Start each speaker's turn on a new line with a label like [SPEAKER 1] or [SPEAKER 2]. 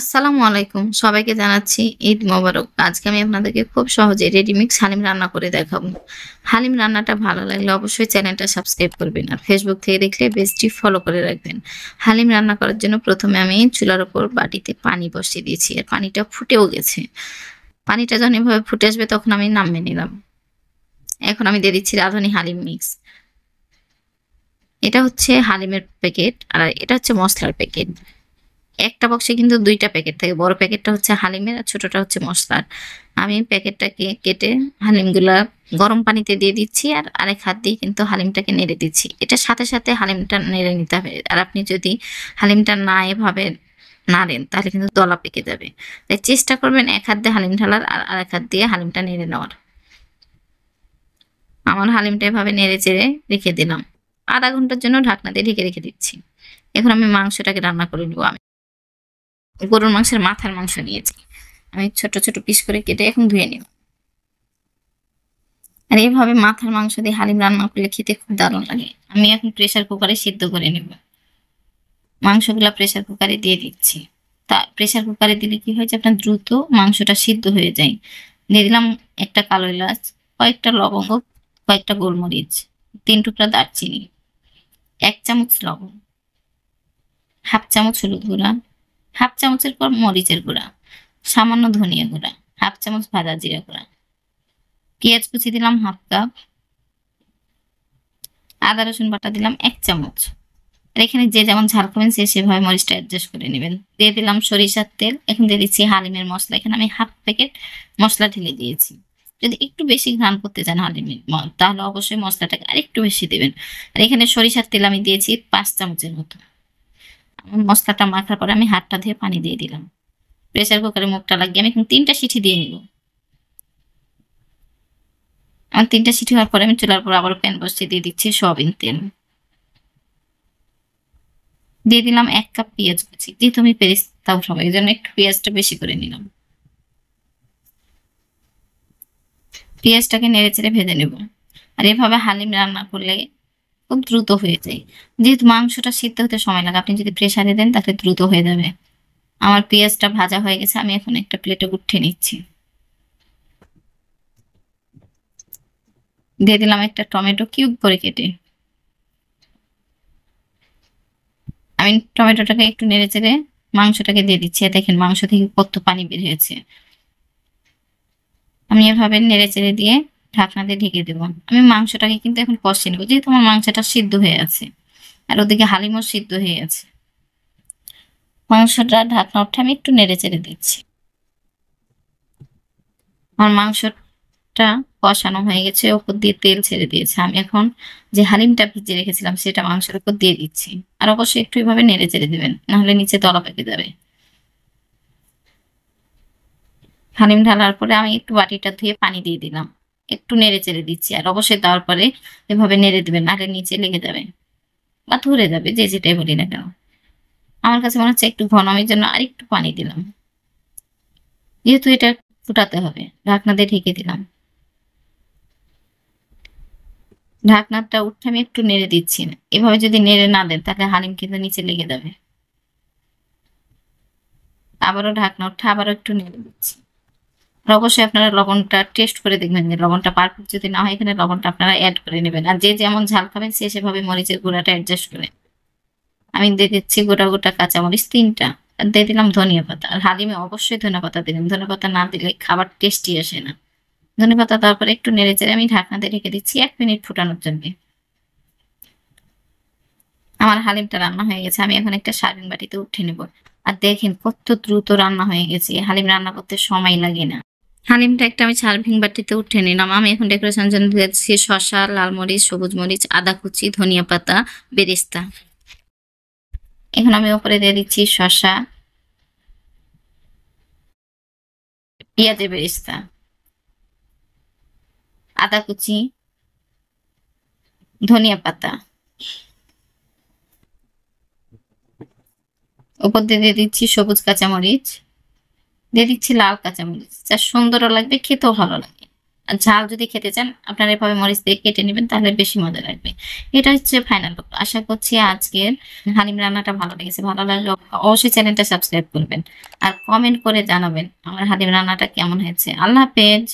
[SPEAKER 1] আসসালামু আলাইকুম। সবাইকে জানাচ্ছি ঈদ মোবারক। আজকে আমি আপনাদেরকে খুব সহজে রেডিমিক্স হালিম রান্না করে দেখাবো। হালিম রান্নাটা ভালো লাগলে অবশ্যই চ্যানেলটা সাবস্ক্রাইব করবেন। আর ফেসবুক থেকে দেখলে পেজটি ফলো করে রাখবেন। হালিম রান্না করার জন্য প্রথমে আমি চুলার উপর বাটিতে পানি বসিয়ে দিয়েছি। আর পানিটা ফুটেও গেছে। পানিটা যখন এভাবে ফুটে আসবে তখন আমি নামিয়ে নিলাম। এখন আমি দিয়ে দিচ্ছি রাঁধুনি হালিম মিক্স। এটা হচ্ছে হালিমের প্যাকেট আর এটা হচ্ছে মসলার প্যাকেট। একটা বক্সে কিন্তু ২ টা প্যাকেট থাকে। বড় প্যাকেটটা হচ্ছে হালিমের আর ছোটটা হচ্ছে মসলার। আমি প্যাকেটটাকে কেটে হালিমগুলা গরম পানিতে দিয়ে দিচ্ছি আর আরেক হাত দিয়ে কিন্তু হালিমটাকে নেড়ে দিচ্ছি। এটার সাথে, সাথে হালিমটা নেড়ে নিতে হবে। আর আপনি যদি হালিমটা না এভাবে নাড়েন তাহলে কিন্তু দলা পেকে যাবে। তাই চেষ্টা করবেন এক হাত দিয়ে হালিম ঢালার আর আরেক হাত দিয়ে হালিমটা নেড়ে নেওয়ার। আমার হালিমটা এভাবে নেড়ে চেড়ে রেখে দিলাম। ০.৫ ঘন্টার জন্য ঢাকনা দিয়ে ঢেকে রেখে দিচ্ছি। এখন আমি মাংসটাকে রান্না করে নিব। আমি গরুর মাংসের মাথার মাংস নিয়েছি। আমি ছোট, ছোট পিস করে কেটে এখন ধুয়ে নিব। আর এভাবে মাথার মাংস দিয়ে হালিম রান্না করলে খেতে খুব দারুণ লাগে। আমি এখন প্রেসার কুকারে সিদ্ধ করে নেব। মাংসগুলা প্রেসার কুকারে দিয়ে দিচ্ছি। প্রেসার কুকারে দিলে কি হয় যে আপনার দ্রুত মাংসটা সিদ্ধ হয়ে যায়। দিয়ে দিলাম একটা কালো এলাচ, কয়েকটা লবঙ্গ, কয়েকটা গোলমরিচ, ৩ টুকরা দারচিনি, ১ চামচ লবণ, ১/২ চামচ হলুদ গুঁড়া, ১/২ চামচের পর মরিচের গুঁড়া, সামান্য ধনিয়া গুঁড়া, ১/২ চামচ ভাজা জিরা গুঁড়া, পেঁয়াজ কুচি দিলাম ১/২ কাপ, আদা রসুন বাটা দিলাম ১ চামচ। আর এখানে যে যেমন ঝাল খাবেন সেভাবে মরিচটা অ্যাডজাস্ট করে নেবেন। দিয়ে দিলাম সরিষার তেল। এখন দিয়ে দিচ্ছি হালিমের মশলা। এখানে আমি ১/২ প্যাকেট মশলা ঢেলে দিয়েছি। যদি একটু বেশি ঘ্রাণ করতে চান হালিমের তাহলে অবশ্যই মশলাটাকে আরেকটু বেশি দিবেন। আর এখানে সরিষার তেল আমি দিয়েছি ৫ চামচের মতো। মশলাটা মাখার পরে আমি হাতটা ধুয়ে পানি দিয়ে দিলাম। প্রেসার কুকারে মুখটা লাগিয়ে আমি এখন ৩টা সিটি দিয়ে নিব। আমার ৩টা সিটি হওয়ার পরে আমি চুলার উপর আবার প্যান বসিয়ে দিয়ে দিচ্ছি সয়াবিন তেল। দিয়ে দিলাম ১ কাপ পেঁয়াজ কুচি। যেহেতু আমি পেরেস্তা উঠাবো এজন্য একটু পেঁয়াজটা বেশি করে নিলাম। পেঁয়াজটাকে নেড়েচেড়ে ভেজে নেব। আর এভাবে হালিম রান্না করলে খুব দ্রুত হয়ে যায়। যেহেতু মাংসটা সিদ্ধ হতে সময় লাগে, আপনি যদি প্রেসারে দেন তাহলে দ্রুত হয়ে যাবে। আমার পেঁয়াজটা ভাজা হয়ে গেছে। আমি এখন একটা প্লেটে উঠিয়ে নিচ্ছি। দিয়ে দিলাম একটা টমেটো কিউব করে কেটে। আমি টমেটোটাকে একটু নেড়েচেড়ে মাংসটাকে দিয়ে দিচ্ছি। দেখেন মাংস থেকে কত পানি বের হয়েছে। আমি এভাবে নেড়েচেড়ে দিয়ে ঢাকনা দিয়ে ঢেকে দেবো। আমি মাংসটাকে কিন্তু এখন কষিয়ে নেব। যেহেতু আমার মাংসটা সিদ্ধ হয়ে আছে আর ওদিকে হালিমও সিদ্ধ হয়ে আছে। মাংসটা ঢাকনা উঠে আমি একটু নেড়েচেড়ে দিচ্ছি। আমার মাংসটা কষানো হয়ে গেছে, ওপর দিয়ে তেল ছেড়ে দিয়েছে। আমি এখন যে হালিমটা ভিজিয়ে রেখেছিলাম সেটা মাংসের উপর দিয়ে দিচ্ছি। আর অবশ্যই একটু এভাবে নেড়েচেড়ে দিবেন, নাহলে নিচে দলা পেকে যাবে। হালিম ঢালার পরে আমি একটু বাটিটা ধুয়ে পানি দিয়ে দিলাম। একটু নেড়েচেড়ে দিচ্ছি। আর অবশ্যই দেওয়ার পরে এভাবে নেড়ে দিবেন, নাহলে নিচে লেগে যাবে বা ধরে যাবে, যে যেটাই বলি না কেন। আমার কাছে মনে হচ্ছে একটু ঘন, আমি জন্য আরেকটু পানি দিলাম। যেহেতু এটা ফুটাতে হবে, ঢাকনা দিয়ে ঢেকে দিলাম। ঢাকনাটা উঠে আমি একটু নেড়ে দিচ্ছি না। এভাবে যদি নেড়ে না দেন তাহলে হালিম কিন্তু নিচে লেগে যাবে। আবারও ঢাকনা উঠে আবারও একটু নেড়ে দিচ্ছি। আর অবশ্যই আপনারা লবণটা টেস্ট করে দেখবেন যে লবণটা পারফেক্ট যদি না হয় এখানে লবণটা আপনারা এড করে নেবেন। আর যে যেমন ঝাল খাবেন সে সেভাবে মরিচের গুঁড়াটা অ্যাডজাস্ট করে। আমি দিয়ে দিচ্ছি গোটা, গোটা কাঁচামরিচ ৩টা। আর দিয়ে দিলাম ধনিয়া পাতা। আর হালিমে অবশ্যই ধনিয়া পাতা দিবেন। ধনিয়া পাতা না দিলে খাবার টেস্টি আসে না। ধনেপাতা দেওয়ার পরে একটু নেড়েচেড়ে আমি ঢাকনা দিয়ে রেখে দিচ্ছি ১ মিনিট ফুটানোর জন্য। আমার হালিমটা রান্না হয়ে গেছে। আমি এখন একটা সার্ভিং বাটিতে উঠিয়ে নেব। আর দেখেন কত দ্রুত রান্না হয়ে গেছে। হালিম রান্না করতে সময় লাগে না। হালিমটা একটা আমি সার্ভিং বাটিতে উঠিয়ে নিলাম। আমি এখন ডেকোরেশনের জন্য দিয়েছি শসা, লাল মরিচ, সবুজ মরিচ, আদা কুচি, ধনিয়া পাতা, বেরেস্তা। এখন আমি উপরে দিয়ে দিচ্ছি শসা, পেঁয়াজের বেরেস্তা, আদা কুচি, ধনিয়া পাতা। উপর দিয়ে দিচ্ছি সবুজ কাঁচামরিচ, দিয়ে দিচ্ছি লাল কাঁচামরিচ। যা সুন্দরও লাগবে, খেতেও ভালো লাগে। ঝাল যদি খেতে চান আপনারা এভাবে মরিচ দিয়ে কেটে নেবেন, তাহলে বেশি মজা লাগবে। এটা হচ্ছে ফাইনাল লুক। আশা করছি আজকের হালিম রান্নাটা ভালো লেগেছে। ভালো লাগলে অবশ্যই চ্যানেলটা সাবস্ক্রাইব করবেন আর কমেন্ট করে জানাবেন আমার হালিম রান্নাটা কেমন হয়েছে। আল্লাহ হাফেজ।